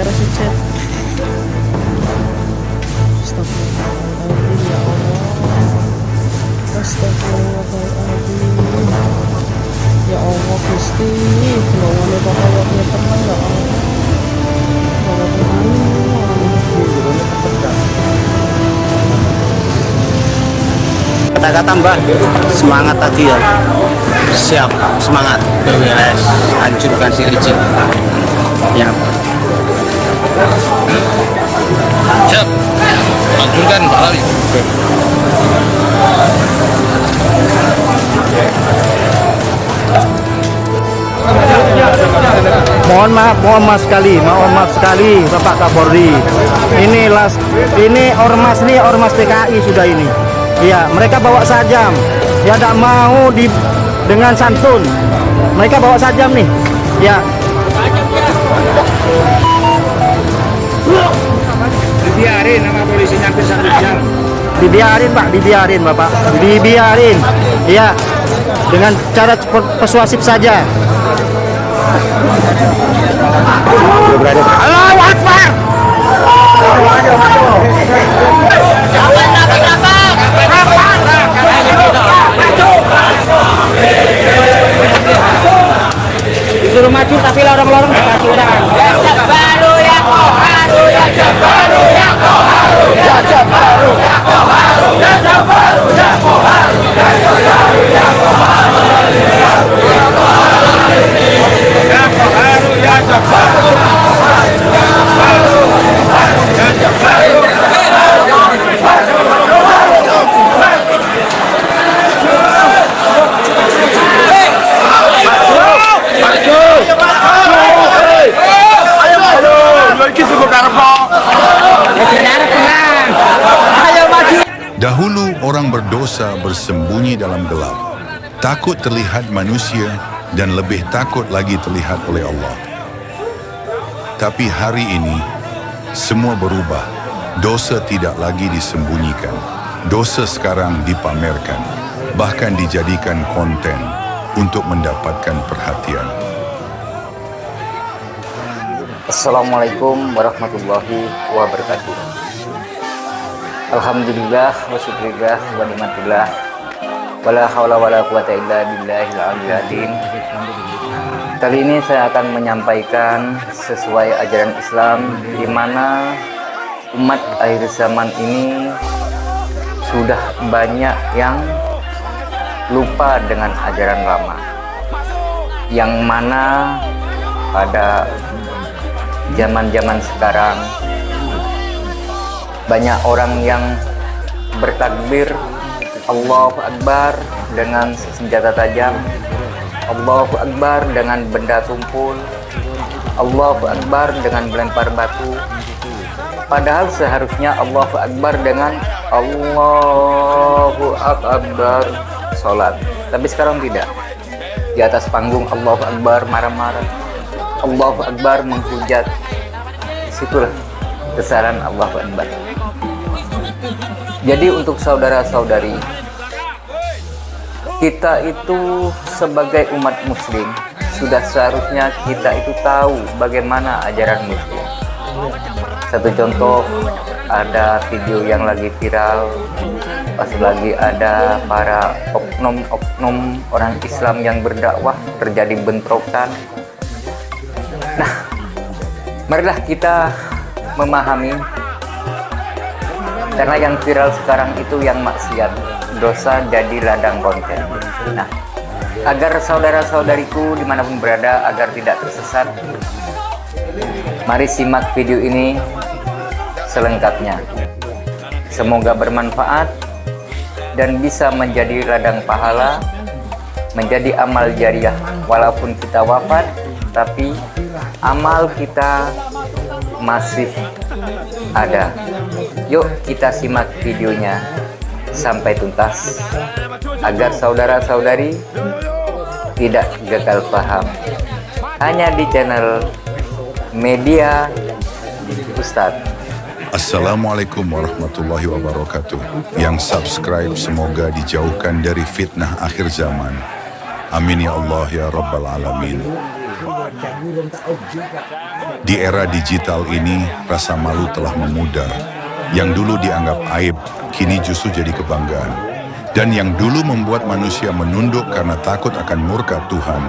kamera sih chat. Astagfirullahaladzim, ya Allah. Astagfirullahaladzim. Ya Allah Gusti, lawane bakawatnya tenang ya Allah. Kata-kata Mbak, semangat tadi ya. Siap, semangat. BWS, hancurkan si licin. Ya. Siap, hancurkan lari. Mohon maaf sekali Bapak Kapolri. Ini ormas PKI sudah ini. Ya, mereka bawa sajam. Ya, tidak mau dengan santun. Mereka bawa sajam nih. Ya. Dibiarin sama polisi nyampe 1 jam. Dibiarin Pak, dibiarin Bapak. Dibiarin. Ya. Dengan cara persuasif saja. Allahu Akbar. Disuruh maju tapi lorong-lorong kasuran. Ya Jabaru ya Qaharu, ya Jabaru ya Qaharu, ya Jabaru ya Qaharu, ya Jabaru ya Qaharu, ya Jabaru ya Qaharu, ya Qaharu, ya Jabaru. Dahulu orang berdosa bersembunyi dalam gelap, takut terlihat manusia dan lebih takut lagi terlihat oleh Allah. Tapi hari ini semua berubah. Dosa tidak lagi disembunyikan. Dosa sekarang dipamerkan, bahkan dijadikan konten untuk mendapatkan perhatian. Assalamualaikum warahmatullahi wabarakatuh. Alhamdulillah wa syukurillah wa nikmatillah wala haula wala quwata illa billahil aliyyil azim. Kali ini saya akan menyampaikan sesuai ajaran Islam, di mana umat akhir zaman ini sudah banyak yang lupa dengan ajaran lama, yang mana pada zaman-zaman sekarang banyak orang yang bertakbir Allahu Akbar dengan senjata tajam, Allahu Akbar dengan benda tumpul, Allahu Akbar dengan melempar batu. Padahal seharusnya Allahu Akbar dengan Allahu Akbar sholat. Tapi sekarang tidak. Di atas panggung Allahu Akbar marah-marah, Allahu Akbar menghujat. Situlah kesalahan Allahu Akbar. Jadi untuk saudara-saudari, kita itu sebagai umat muslim sudah seharusnya kita itu tahu bagaimana ajaran muslim. Satu contoh, ada video yang lagi viral, pas lagi ada para oknum orang Islam yang berdakwah, terjadi bentrokan. Nah, marilah kita memahami, karena yang viral sekarang itu yang maksiat, dosa jadi ladang konten. Nah, agar saudara-saudariku dimanapun berada agar tidak tersesat, mari simak video ini selengkapnya. Semoga bermanfaat dan bisa menjadi ladang pahala, menjadi amal jariah. Walaupun kita wafat, tapi amal kita masih ada. Yuk kita simak videonya sampai tuntas agar saudara-saudari tidak gagal paham. Hanya di channel Media Ustadz. Assalamualaikum warahmatullahi wabarakatuh. Yang subscribe semoga dijauhkan dari fitnah akhir zaman. Amin ya Allah ya Rabbal Alamin. Di era digital ini, rasa malu telah memudar. Yang dulu dianggap aib, kini justru jadi kebanggaan. Dan yang dulu membuat manusia menunduk karena takut akan murka Tuhan,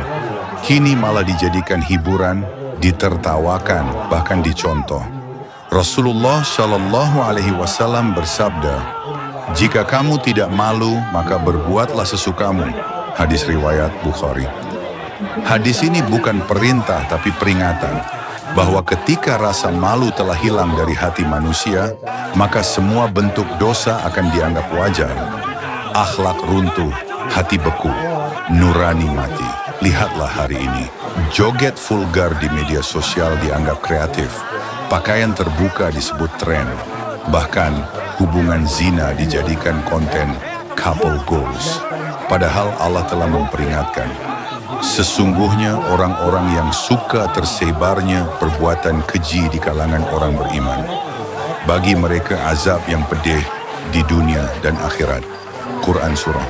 kini malah dijadikan hiburan, ditertawakan, bahkan dicontoh. Rasulullah Shallallahu Alaihi Wasallam bersabda, "Jika kamu tidak malu, maka berbuatlah sesukamu." Hadis riwayat Bukhari. Hadis ini bukan perintah tapi peringatan bahwa ketika rasa malu telah hilang dari hati manusia, maka semua bentuk dosa akan dianggap wajar. Akhlak runtuh, hati beku, nurani mati. Lihatlah hari ini, joget vulgar di media sosial dianggap kreatif, pakaian terbuka disebut tren, bahkan hubungan zina dijadikan konten couple goals. Padahal Allah telah memperingatkan, sesungguhnya orang-orang yang suka tersebarnya perbuatan keji di kalangan orang beriman, bagi mereka azab yang pedih di dunia dan akhirat. Quran Surah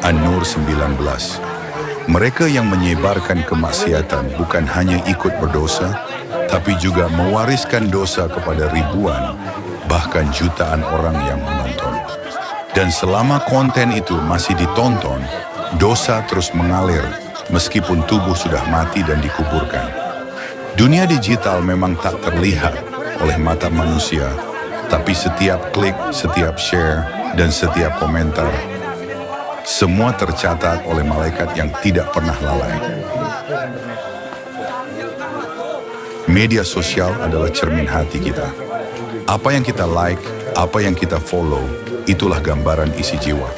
An-Nur 19. Mereka yang menyebarkan kemaksiatan bukan hanya ikut berdosa, tapi juga mewariskan dosa kepada ribuan, bahkan jutaan orang yang menonton. Dan selama konten itu masih ditonton, dosa terus mengalir meskipun tubuh sudah mati dan dikuburkan. Dunia digital memang tak terlihat oleh mata manusia, tapi setiap klik, setiap share, dan setiap komentar, semua tercatat oleh malaikat yang tidak pernah lalai. Media sosial adalah cermin hati kita. Apa yang kita like, apa yang kita follow, itulah gambaran isi jiwa.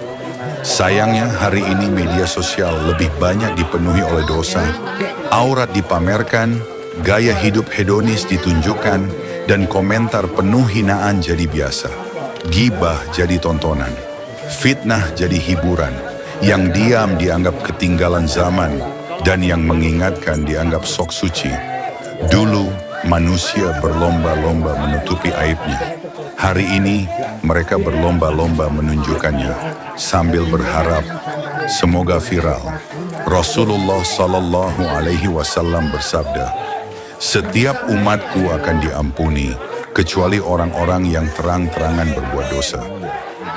Sayangnya hari ini media sosial lebih banyak dipenuhi oleh dosa, aurat dipamerkan, gaya hidup hedonis ditunjukkan, dan komentar penuh hinaan jadi biasa. Gibah jadi tontonan, fitnah jadi hiburan, yang diam dianggap ketinggalan zaman, dan yang mengingatkan dianggap sok suci. Dulu manusia berlomba-lomba menutupi aibnya. Hari ini mereka berlomba-lomba menunjukkannya sambil berharap semoga viral. Rasulullah Sallallahu Alaihi Wasallam bersabda, "Setiap umatku akan diampuni kecuali orang-orang yang terang-terangan berbuat dosa."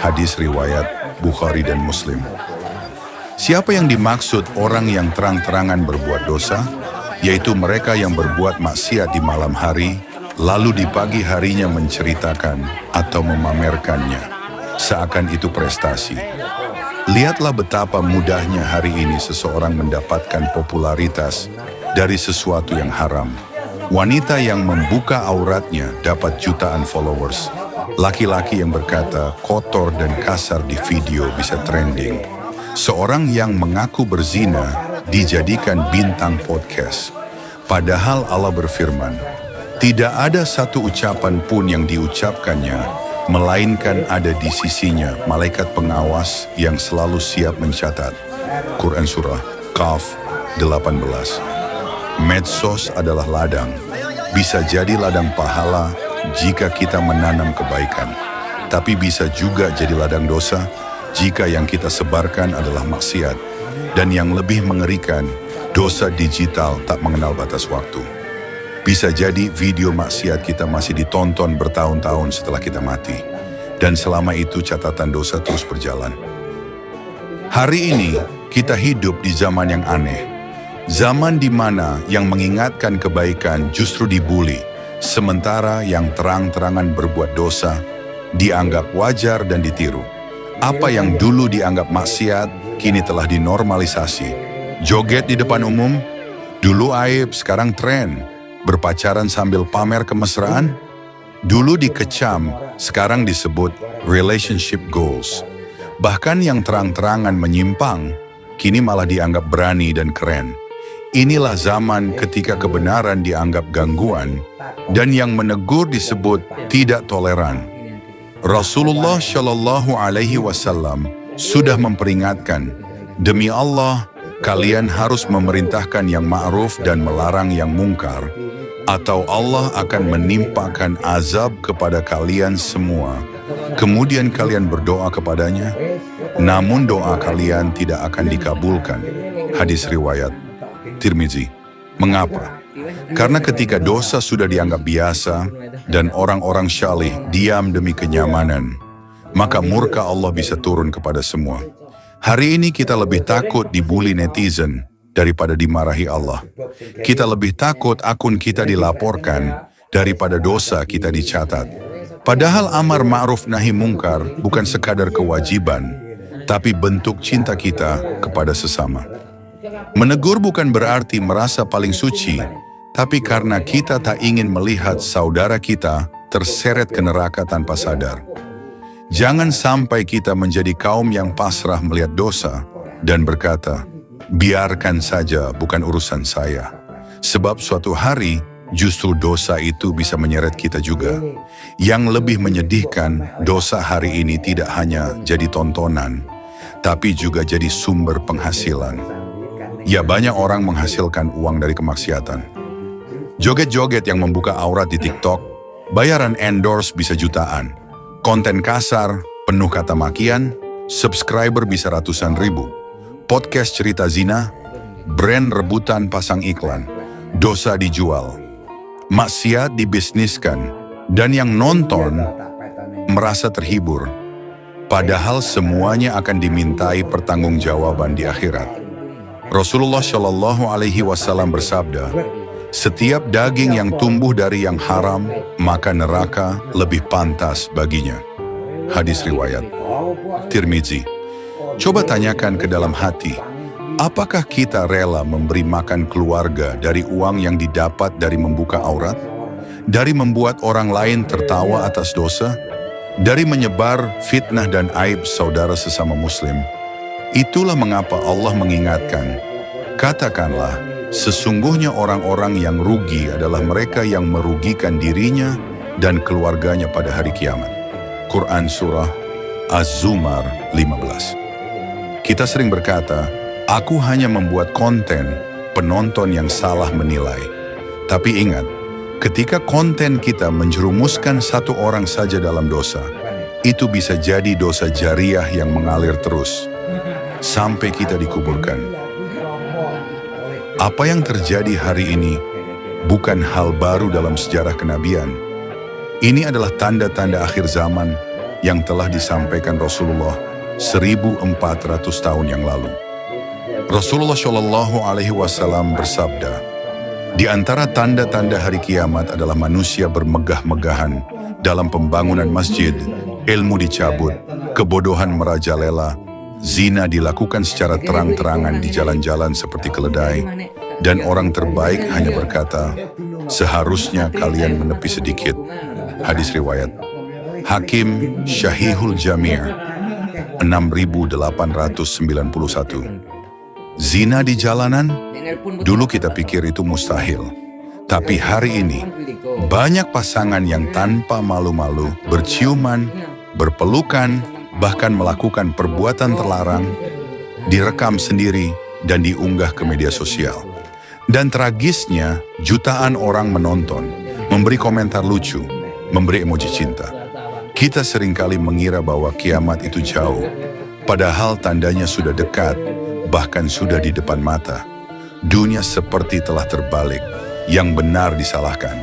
Hadis riwayat Bukhari dan Muslim. Siapa yang dimaksud orang yang terang-terangan berbuat dosa? Yaitu mereka yang berbuat maksiat di malam hari, lalu di pagi harinya menceritakan atau memamerkannya, seakan itu prestasi. Lihatlah betapa mudahnya hari ini seseorang mendapatkan popularitas dari sesuatu yang haram. Wanita yang membuka auratnya dapat jutaan followers. Laki-laki yang berkata kotor dan kasar di video bisa trending. Seorang yang mengaku berzina dijadikan bintang podcast. Padahal Allah berfirman, tidak ada satu ucapan pun yang diucapkannya, melainkan ada di sisinya malaikat pengawas yang selalu siap mencatat. Quran Surah Qaf 18. Medsos adalah ladang. Bisa jadi ladang pahala jika kita menanam kebaikan. Tapi bisa juga jadi ladang dosa jika yang kita sebarkan adalah maksiat. Dan yang lebih mengerikan, dosa digital tak mengenal batas waktu. Bisa jadi video maksiat kita masih ditonton bertahun-tahun setelah kita mati. Dan selama itu catatan dosa terus berjalan. Hari ini kita hidup di zaman yang aneh. Zaman di mana yang mengingatkan kebaikan justru dibuli, sementara yang terang-terangan berbuat dosa dianggap wajar dan ditiru. Apa yang dulu dianggap maksiat, kini telah dinormalisasi. Joget di depan umum, dulu aib, sekarang tren. Berpacaran sambil pamer kemesraan, dulu dikecam, sekarang disebut relationship goals. Bahkan yang terang-terangan menyimpang, kini malah dianggap berani dan keren. Inilah zaman ketika kebenaran dianggap gangguan, dan yang menegur disebut tidak toleran. Rasulullah Shallallahu Alaihi Wasallam sudah memperingatkan, demi Allah, kalian harus memerintahkan yang ma'ruf dan melarang yang mungkar, atau Allah akan menimpakan azab kepada kalian semua. Kemudian kalian berdoa kepadanya, namun doa kalian tidak akan dikabulkan. Hadis riwayat Tirmizi. Mengapa? Karena ketika dosa sudah dianggap biasa dan orang-orang syalih diam demi kenyamanan, maka murka Allah bisa turun kepada semua. Hari ini kita lebih takut dibully netizen daripada dimarahi Allah. Kita lebih takut akun kita dilaporkan daripada dosa kita dicatat. Padahal amar ma'ruf nahi mungkar bukan sekadar kewajiban, tapi bentuk cinta kita kepada sesama. Menegur bukan berarti merasa paling suci, tapi karena kita tak ingin melihat saudara kita terseret ke neraka tanpa sadar. Jangan sampai kita menjadi kaum yang pasrah melihat dosa dan berkata, biarkan saja, bukan urusan saya. Sebab suatu hari justru dosa itu bisa menyeret kita juga. Yang lebih menyedihkan, dosa hari ini tidak hanya jadi tontonan, tapi juga jadi sumber penghasilan. Ya, banyak orang menghasilkan uang dari kemaksiatan. Joget-joget yang membuka aurat di TikTok, bayaran endorse bisa jutaan. Konten kasar, penuh kata makian, subscriber bisa ratusan ribu. Podcast cerita zina, brand rebutan pasang iklan, dosa dijual, maksiat dibisniskan, dan yang nonton merasa terhibur. Padahal semuanya akan dimintai pertanggungjawaban di akhirat. Rasulullah Shallallahu Alaihi Wasallam bersabda, setiap daging yang tumbuh dari yang haram, maka neraka lebih pantas baginya. Hadis riwayat Tirmizi. Coba tanyakan ke dalam hati, apakah kita rela memberi makan keluarga dari uang yang didapat dari membuka aurat? Dari membuat orang lain tertawa atas dosa? Dari menyebar fitnah dan aib saudara sesama muslim? Itulah mengapa Allah mengingatkan, katakanlah, sesungguhnya orang-orang yang rugi adalah mereka yang merugikan dirinya dan keluarganya pada hari kiamat. Quran Surah Az-Zumar 15. Kita sering berkata, aku hanya membuat konten, penonton yang salah menilai. Tapi ingat, ketika konten kita menjerumuskan satu orang saja dalam dosa, itu bisa jadi dosa jariah yang mengalir terus sampai kita dikuburkan. Apa yang terjadi hari ini bukan hal baru dalam sejarah kenabian. Ini adalah tanda-tanda akhir zaman yang telah disampaikan Rasulullah 1400 tahun yang lalu. Rasulullah Shallallahu Alaihi Wasallam bersabda, di antara tanda-tanda hari kiamat adalah manusia bermegah-megahan dalam pembangunan masjid, ilmu dicabut, kebodohan merajalela, zina dilakukan secara terang-terangan di jalan-jalan seperti keledai, dan orang terbaik hanya berkata, seharusnya kalian menepi sedikit. Hadis riwayat Hakim Syahihul Jami' 6891. Zina di jalanan, dulu kita pikir itu mustahil. Tapi hari ini, banyak pasangan yang tanpa malu-malu berciuman, berpelukan, bahkan melakukan perbuatan terlarang, direkam sendiri dan diunggah ke media sosial. Dan tragisnya, jutaan orang menonton, memberi komentar lucu, memberi emoji cinta. Kita seringkali mengira bahwa kiamat itu jauh, padahal tandanya sudah dekat, bahkan sudah di depan mata. Dunia seperti telah terbalik, yang benar disalahkan,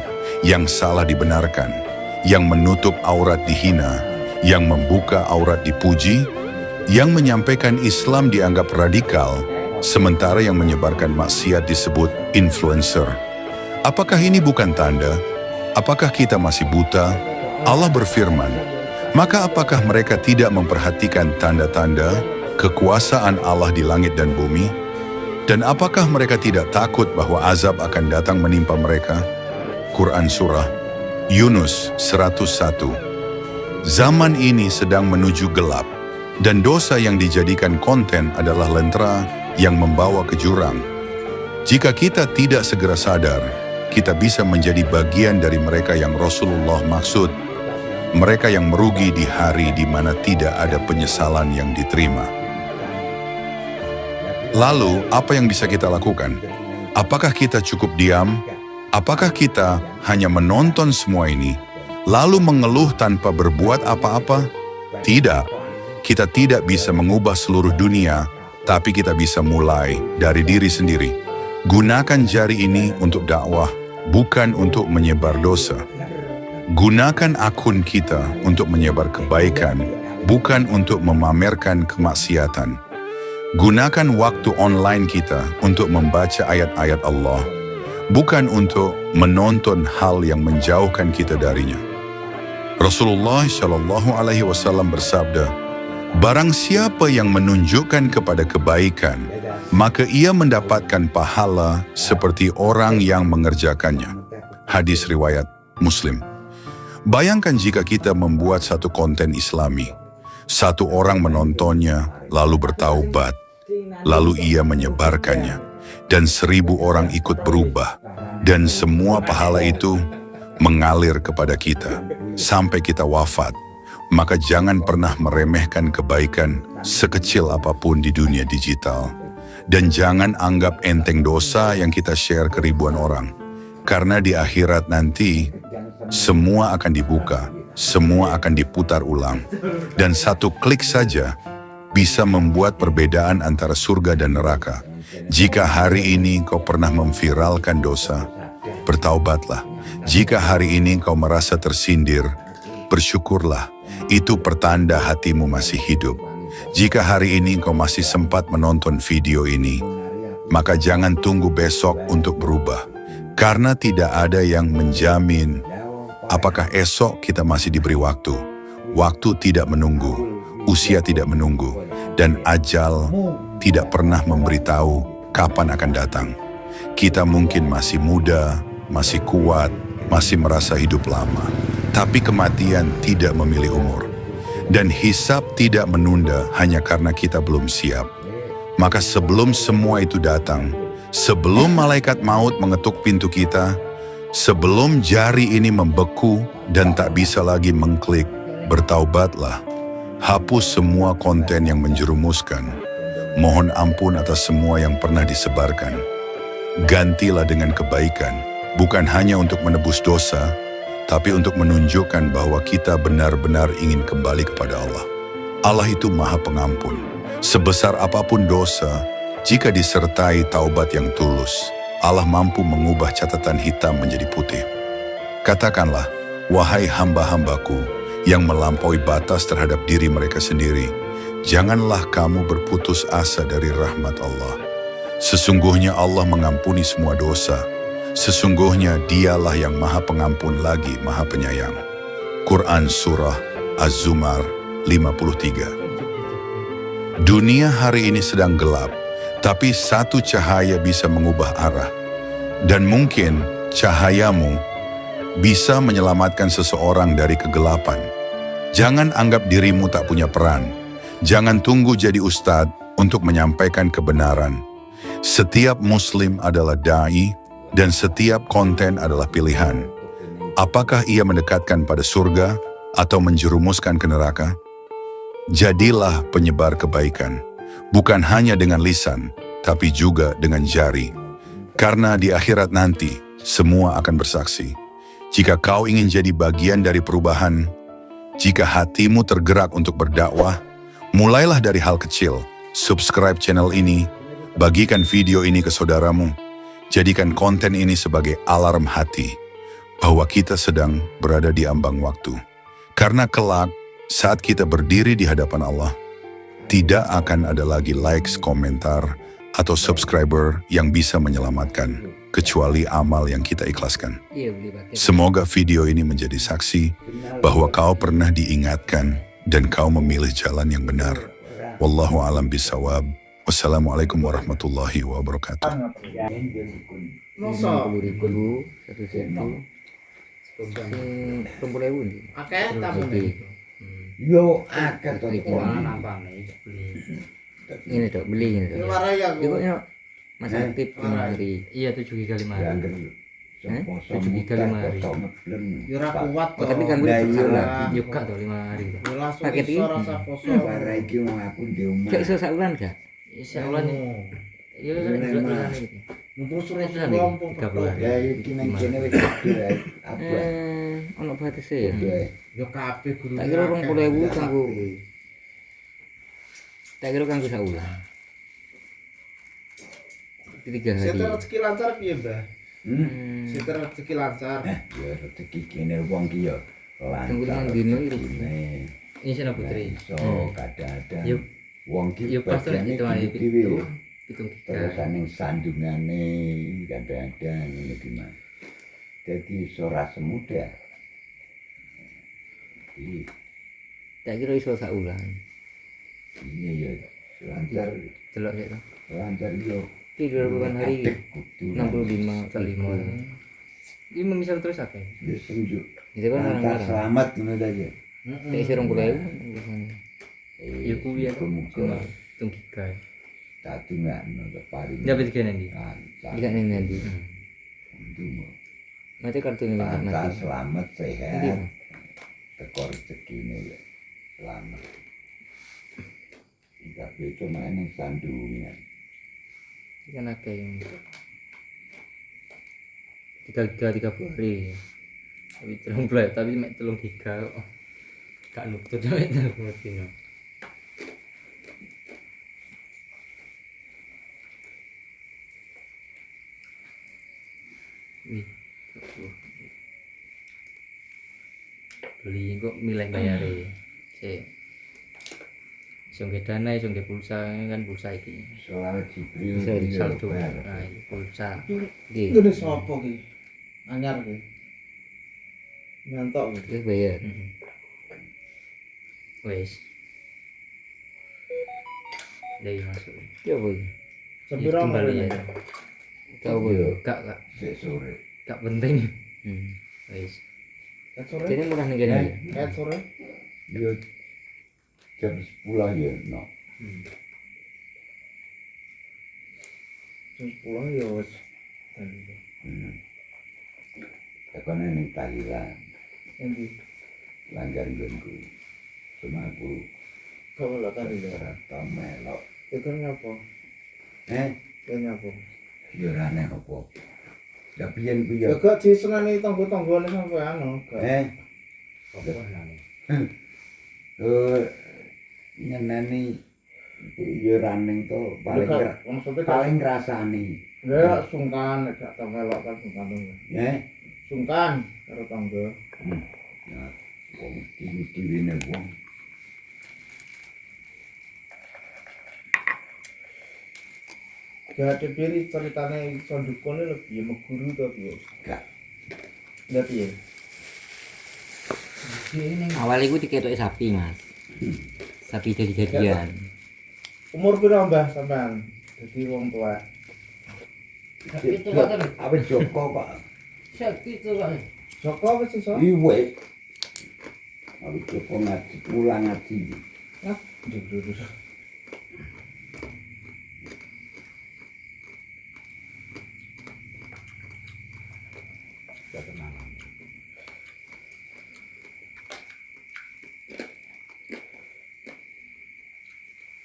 yang salah dibenarkan, yang menutup aurat dihina, yang membuka aurat dipuji, yang menyampaikan Islam dianggap radikal, sementara yang menyebarkan maksiat disebut influencer. Apakah ini bukan tanda? Apakah kita masih buta? Allah berfirman, maka apakah mereka tidak memperhatikan tanda-tanda kekuasaan Allah di langit dan bumi? Dan apakah mereka tidak takut bahwa azab akan datang menimpa mereka? Quran Surah Yunus 101. Zaman ini sedang menuju gelap, dan dosa yang dijadikan konten adalah lentera yang membawa ke jurang. Jika kita tidak segera sadar, kita bisa menjadi bagian dari mereka yang Rasulullah maksud, mereka yang merugi di hari di mana tidak ada penyesalan yang diterima. Lalu, apa yang bisa kita lakukan? Apakah kita cukup diam? Apakah kita hanya menonton semua ini, lalu mengeluh tanpa berbuat apa-apa? Tidak. Kita tidak bisa mengubah seluruh dunia, tapi kita bisa mulai dari diri sendiri. Gunakan jari ini untuk dakwah, bukan untuk menyebar dosa. Gunakan akun kita untuk menyebar kebaikan, bukan untuk memamerkan kemaksiatan. Gunakan waktu online kita untuk membaca ayat-ayat Allah, bukan untuk menonton hal yang menjauhkan kita darinya. Rasulullah Shallallahu Alaihi Wasallam bersabda, barang siapa yang menunjukkan kepada kebaikan, maka ia mendapatkan pahala seperti orang yang mengerjakannya. Hadis riwayat Muslim. Bayangkan jika kita membuat satu konten Islami, satu orang menontonnya, lalu bertaubat, lalu ia menyebarkannya, dan 1000 orang ikut berubah, dan semua pahala itu mengalir kepada kita sampai kita wafat. Maka jangan pernah meremehkan kebaikan sekecil apapun di dunia digital. Dan jangan anggap enteng dosa yang kita share ke ribuan orang. Karena di akhirat nanti, semua akan dibuka, semua akan diputar ulang. Dan satu klik saja bisa membuat perbedaan antara surga dan neraka. Jika hari ini kau pernah memviralkan dosa, bertaubatlah. Jika hari ini kau merasa tersindir, bersyukurlah. Itu pertanda hatimu masih hidup. Jika hari ini kau masih sempat menonton video ini, maka jangan tunggu besok untuk berubah. Karena tidak ada yang menjamin apakah esok kita masih diberi waktu. Waktu tidak menunggu, usia tidak menunggu, dan ajal tidak pernah memberitahu kapan akan datang. Kita mungkin masih muda, masih kuat, masih merasa hidup lama. Tapi kematian tidak memilih umur. Dan hisab tidak menunda hanya karena kita belum siap. Maka sebelum semua itu datang, sebelum malaikat maut mengetuk pintu kita, sebelum jari ini membeku dan tak bisa lagi mengklik, bertaubatlah. Hapus semua konten yang menjerumuskan. Mohon ampun atas semua yang pernah disebarkan. Gantilah dengan kebaikan, bukan hanya untuk menebus dosa, tapi untuk menunjukkan bahwa kita benar-benar ingin kembali kepada Allah. Allah itu Maha Pengampun. Sebesar apapun dosa, jika disertai taubat yang tulus, Allah mampu mengubah catatan hitam menjadi putih. Katakanlah, wahai hamba-hambaku yang melampaui batas terhadap diri mereka sendiri, janganlah kamu berputus asa dari rahmat Allah. Sesungguhnya Allah mengampuni semua dosa. Sesungguhnya dialah yang maha pengampun lagi maha penyayang. Quran Surah Az-Zumar 53. Dunia hari ini sedang gelap, tapi satu cahaya bisa mengubah arah. Dan mungkin cahayamu bisa menyelamatkan seseorang dari kegelapan. Jangan anggap dirimu tak punya peran. Jangan tunggu jadi ustadz untuk menyampaikan kebenaran. Setiap muslim adalah da'i, dan setiap konten adalah pilihan. Apakah ia mendekatkan pada surga atau menjerumuskan ke neraka? Jadilah penyebar kebaikan, bukan hanya dengan lisan, tapi juga dengan jari. Karena di akhirat nanti, semua akan bersaksi. Jika kau ingin jadi bagian dari perubahan, jika hatimu tergerak untuk berdakwah, mulailah dari hal kecil. Subscribe channel ini, bagikan video ini ke saudaramu. Jadikan konten ini sebagai alarm hati bahwa kita sedang berada di ambang waktu. Karena kelak saat kita berdiri di hadapan Allah, tidak akan ada lagi likes, komentar, atau subscriber yang bisa menyelamatkan, kecuali amal yang kita ikhlaskan. Semoga video ini menjadi saksi bahwa kau pernah diingatkan dan kau memilih jalan yang benar. Wallahu a'lam bishawab. Wassalamualaikum warahmatullahi wabarakatuh. 50.000 satu setu. 20.000 nih. Akeh tamune. Yo akeh to Ini tuh beli ini tuh. Ibu ini Mas Aktif 5 hari. Iya 7 giga 5 hari. 7 giga 5 hari. Yo ora kuat to. Tapi kan gue salah. Yuka tuh 5 hari. Paket ini. Para iki mau aku di omah. Kayak iso saulan gak? Insya Allah nih. Iya kan bulan ini. Terus Bulan 30 hari. Ya iki nang kene wis gede apa. Ono batese ya. yo kabeh guru. Tak kira 20.000 kanggo. Tak kira kanggo saulan. 3 hari. Setelah rezeki lancar piye, Mbah? Siter rezeki lancar. Ya rezeki kene wong ki ya Tunggu lancar. nang dino iki. Ini Ini sana putri. so kadang-kadang Yuk. wong ki Yuk pas bagiane itu hari dhewe. pitung Terus kita. aning sandungane kadang-kadang ngene gimana. Jadi ora semudah. Tak kira iso sak ulang. Iya ya, lancar Celok ya toh. lancar yo. Tidur bukan hari Adek kudu 65 tak 5. Ini memisah terus apa? ya senjuk. Itu kan Lancar orang-orang. selamat ngono ta ya. Tak isi 20.000 biasanya. Ya kuwi ya Muga-muga cuma pitung kita. dadi ngono ta paling. Dapat tiga nanti. lancar. Tidak nih nanti. Untung. Mati kartunya banget Lancar mati. selamat Nanti. sehat. Teko rezekine ya selamat. Tapi cuma ini sandungan. Kan ada yang 3 hari. Tapi telung belas, tapi mek telung 3 kok. Gak nutut mek telung dino. Wih, beli kok milih bayare. Sing dana, sing pulsa kan pulsa iki. Soal Jibril Bisa iki di ya saldo. bar. Nah, iki pulsa. Iki Iki. sapa ki? Anyar ki. Nyantok ki. Wis bayar. Wis. Dari masuk. Ya boy. Sepira Kembali ya. Tahu boy. Iya. Kak. Sik sore. Gak penting. Wis. Ket sore. Kene murah nih kene. Ket sore. Yo jam 10 ya no. Jam 10 ya wis. Tekone ning Thailand, Endi? langgar nggonku. Cuma aku Kamu lah tadi ya. ora tau melok. Itu nyapa? Itu nyapa? Ya ora nek apa. Ya piyen ku Ya ya. gak diseneni tangga-tanggane sampe anu. Nyeneni ya raning to paling maksudnya paling ngrasani. ya sungkan nek gak tau melok kan sungkan dong. Sungkan karo tangga. Ya wong iki-ikine wong. Jadi pilih ceritanya iso dukune lebih meguru to piye? Gak. Lah piye? Awal iku diketoki sapi, Mas. Sapi jadi-jadian. Umur pira Mbah sampean? Dadi wong tua. Awet Joko Pak. Joko wis iso? Iwe. Awet Joko ngaji pulang ngaji. Nah, jujur.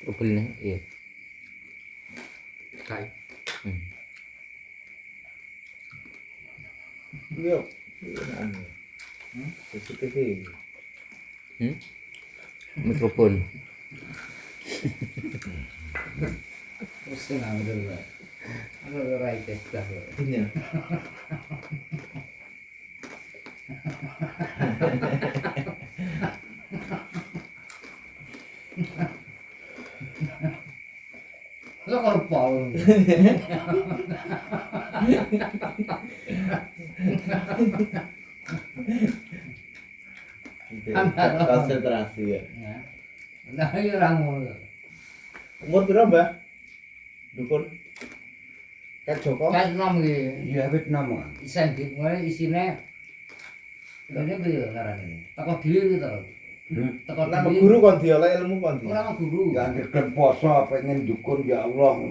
Rubelnya, iya. Kai. Iya. Anu. CCTV. Mikrofon. Mesti ngambil lah. Ano right test lah. Iya. Lo korpol. Konsentrasi ya. Nah, iya orang ngono. Umur pira Mbah? Dukun. Kat Joko. Kayak nom iki. Ya awet nama. Isen dik mulai isine ngene piye ngarane? Teko dhewe to. Teko Lah dhewe. guru kon dioleh ilmu kon di. Ora guru. Ya anggere poso pengen dukun ya Allah.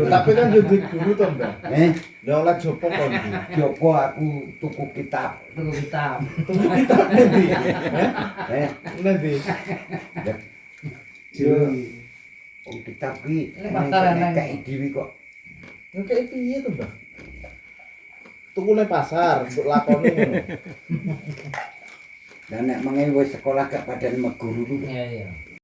Tapi kan yo duit guru to Mbah. Lah oleh Joko kon di. Joko aku tuku kitab. Tunggu hitam. Kitab ndi? Nanti. Yo wong kitab ki Ini pasar nang- kayak dhewe kok. Kayak piye to, Mbah? Tuku nang pasar untuk lakoni ngono. Dan nek mengen wis sekolah gak padan meguru ku Iya iya.